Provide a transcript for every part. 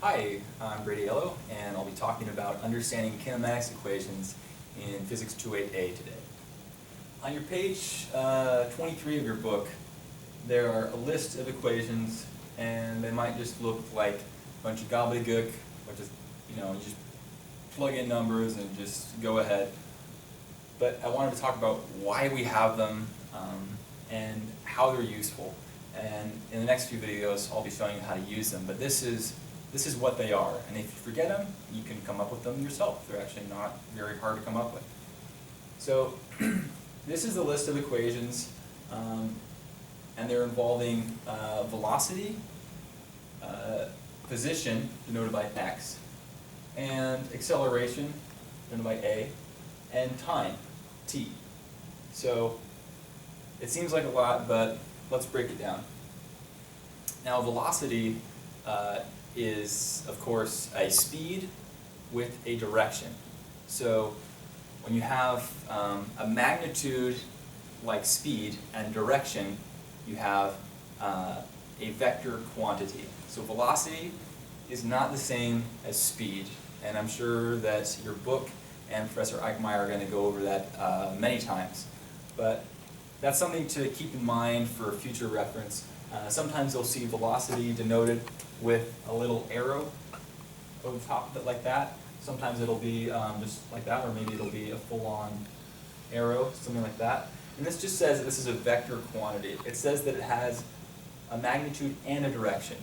Hi, I'm Brady Yellow, and I'll be talking about understanding kinematics equations in Physics 2.8a today. On your page 23 of your book, there are a list of equations, and they might just look like a bunch of gobbledygook, which is, you just plug in numbers and just go ahead. But I wanted to talk about why we have them and how they're useful. And in the next few videos, I'll be showing you how to use them. But this is what they are. And if you forget them, you can come up with them yourself. They're actually not very hard to come up with. So this is the list of equations, and they're involving velocity, position, denoted by x, and acceleration, denoted by a, and time, t. So it seems like a lot, but let's break it down. Now, velocity is, of course, a speed with a direction. So when you have a magnitude like speed and direction, you have a vector quantity. So velocity is not the same as speed, and I'm sure that your book and Professor Eichmeyer are going to go over that many times. But that's something to keep in mind for future reference. Sometimes you'll see velocity denoted with a little arrow over the top of it like that. Sometimes it'll be just like that, or maybe it'll be a full-on arrow, something like that. And this just says that this is a vector quantity. It says that it has a magnitude and a direction.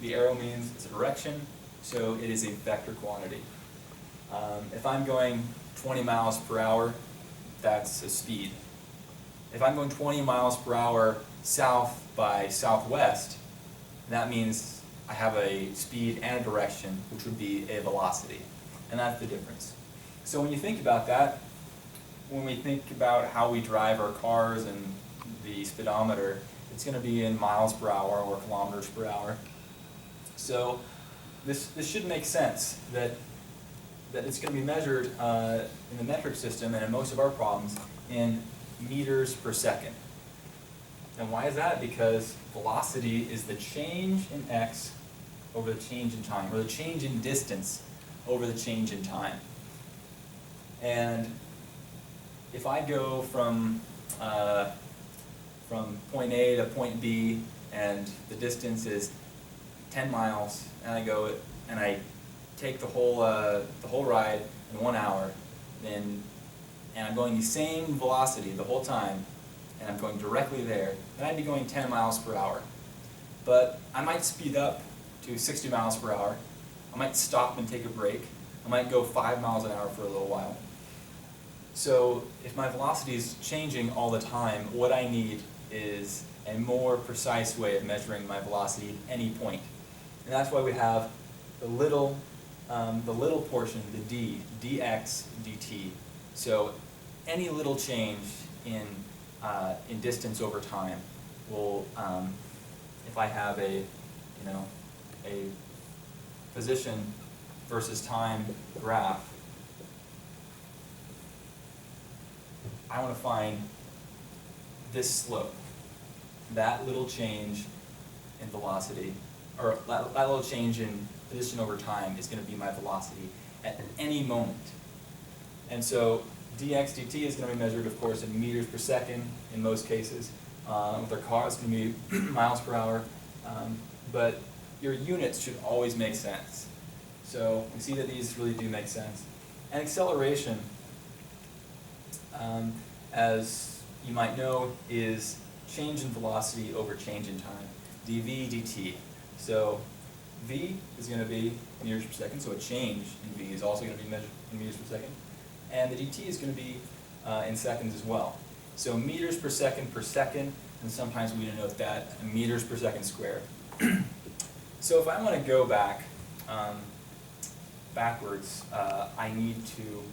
The arrow means it's a direction, so it is a vector quantity. If I'm going 20 miles per hour, that's a speed. If I'm going 20 miles per hour south by southwest, that means I have a speed and a direction, which would be a velocity. And that's the difference. So when you think about that, when we think about how we drive our cars and the speedometer, it's going to be in miles per hour or kilometers per hour. So this should make sense that it's going to be measured in the metric system and in most of our problems in meters per second. And why is that? Because velocity is the change in x over the change in time, or the change in distance over the change in time. And if I go from point A to point B, and the distance is 10 miles, and I take the whole ride in 1 hour, and I'm going the same velocity the whole time, and I'm going directly there, then I'd be going 10 miles per hour. But I might speed up to 60 miles per hour. I might stop and take a break. I might go 5 miles an hour for a little while. So if my velocity is changing all the time, what I need is a more precise way of measuring my velocity at any point. And that's why we have the little portion, the d, dx, dt. So any little change in distance over time will, if I have a position versus time graph, I want to find this slope, that little change in velocity, or that little change in position over time is going to be my velocity at any moment. And so dx dt is going to be measured, of course, in meters per second in most cases. With our car, it's going to be miles per hour. But your units should always make sense. So we see that these really do make sense. And acceleration, as you might know, is change in velocity over change in time, dv dt. So v is going to be meters per second, so a change in v is also going to be measured in meters per second. And the dt is going to be in seconds as well. So meters per second, and sometimes we denote that meters per second squared. So if I want to go backwards, I need to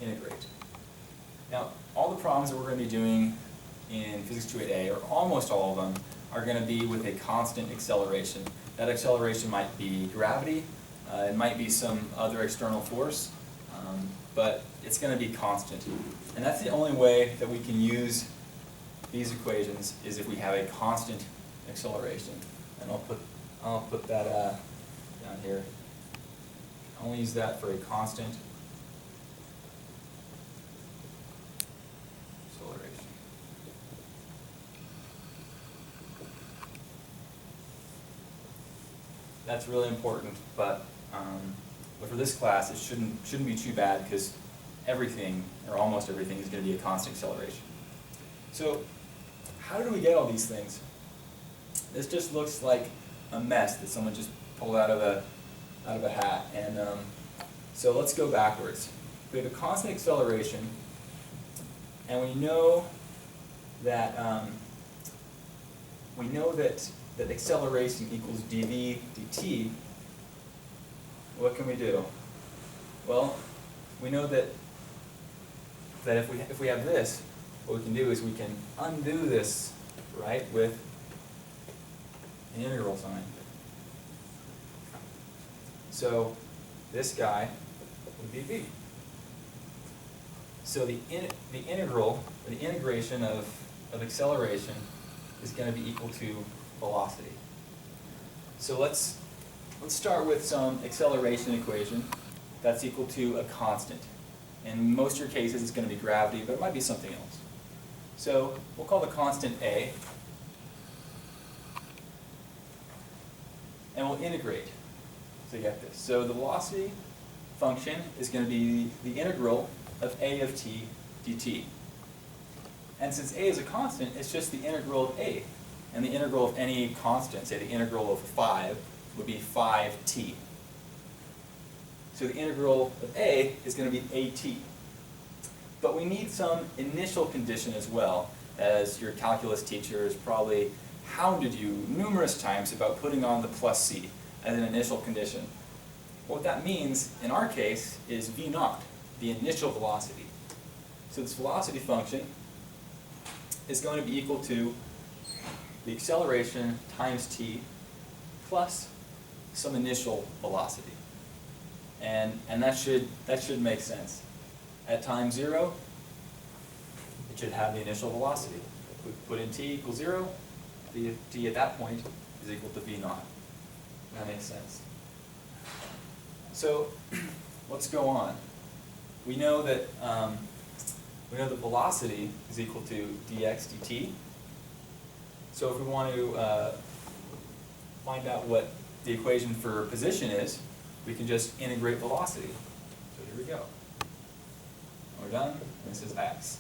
integrate. Now, all the problems that we're going to be doing in Physics 2.8a, or almost all of them, are going to be with a constant acceleration. That acceleration might be gravity, it might be some other external force, but it's going to be constant. And that's the only way that we can use these equations, is if we have a constant acceleration. And I'll put that down here. I only use that for a constant acceleration. That's really important, but for this class, it shouldn't be too bad because everything, or almost everything, is going to be a constant acceleration. So, how do we get all these things? This just looks like a mess that someone just pulled out of a hat. And so let's go backwards. We have a constant acceleration, and we know that that acceleration equals dv dt. What can we do? Well, we know that if we have this, what we can do is we can undo this, right, with an integral sign. So this guy would be v. So the integral, or the integration of acceleration is going to be equal to velocity. So let's start with some acceleration equation that's equal to a constant. In most of your cases, it's going to be gravity, but it might be something else. So we'll call the constant a, and we'll integrate to get this. So the velocity function is going to be the integral of a of t dt. And since a is a constant, it's just the integral of a. And the integral of any constant, say the integral of 5, would be 5t. So the integral of a is going to be at. But we need some initial condition as well, as your calculus teacher has probably hounded you numerous times about putting on the plus c as an initial condition. What that means, in our case, is v naught, the initial velocity. So this velocity function is going to be equal to the acceleration times t plus some initial velocity. And that should make sense. At time 0, it should have the initial velocity. We put in t equals 0, t at that point is equal to v naught. That makes sense. So let's go on. We know that the velocity is equal to dx dt. So if we want to find out what the equation for position is, we can just integrate velocity. So here we go. We're done, and this is x.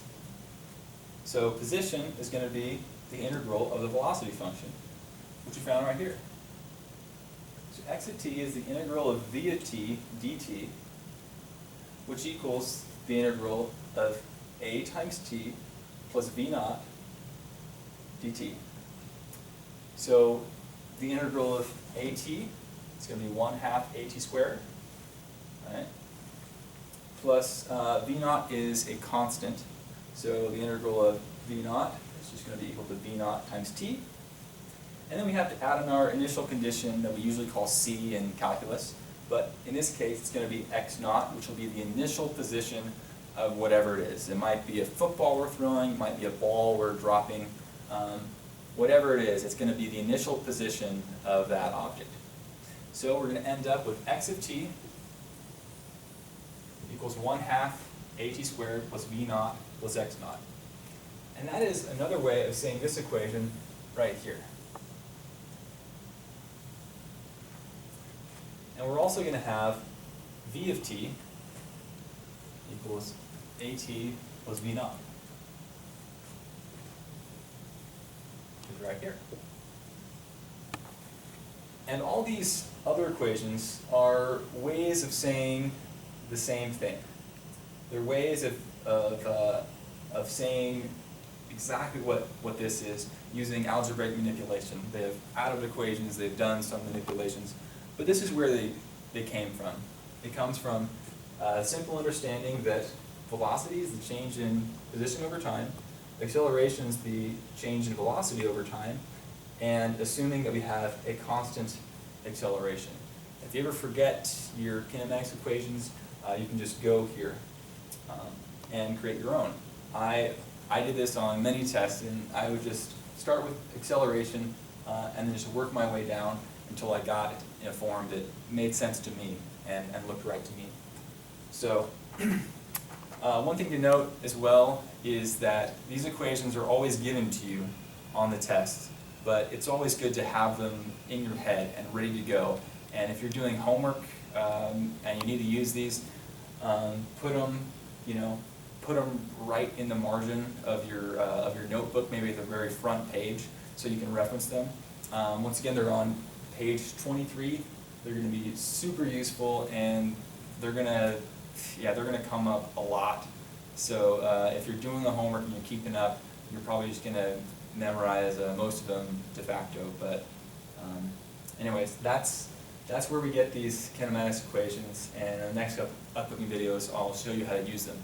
So position is going to be the integral of the velocity function, which we found right here. So x of t is the integral of v of t dt, which equals the integral of a times t plus v naught dt. So the integral of at is going to be 1/2 at squared, right? Plus v naught is a constant, so the integral of v naught is just going to be equal to v naught times t. And then we have to add in our initial condition that we usually call c in calculus, but in this case it's going to be x naught, which will be the initial position of whatever it is. It might be a football we're throwing, it might be a ball we're dropping. Whatever it is, it's going to be the initial position of that object. So we're going to end up with x of t equals 1/2 at squared plus v naught plus x naught. And that is another way of saying this equation right here. And we're also going to have v of t equals at plus v naught. Right here. And all these other equations are ways of saying the same thing. They're ways of saying exactly what this is using algebraic manipulation. They have added equations, they've done some manipulations, but this is where they came from. It comes from a simple understanding that velocity is the change in position over time, acceleration is the change in velocity over time, and assuming that we have a constant acceleration. If you ever forget your kinematics equations, you can just go here and create your own. I did this on many tests, and I would just start with acceleration and then just work my way down until I got it in a form that made sense to me and looked right to me. So one thing to note as well is that these equations are always given to you on the test, but it's always good to have them in your head and ready to go. And if you're doing homework and you need to use these, put them right in the margin of your notebook, maybe at the very front page, so you can reference them. Once again, they're on page 23. They're going to be super useful, and they're going to come up a lot. So if you're doing the homework and you're keeping up, you're probably just going to memorize most of them de facto. But anyways, that's where we get these kinematics equations, and in the next upcoming videos I'll show you how to use them.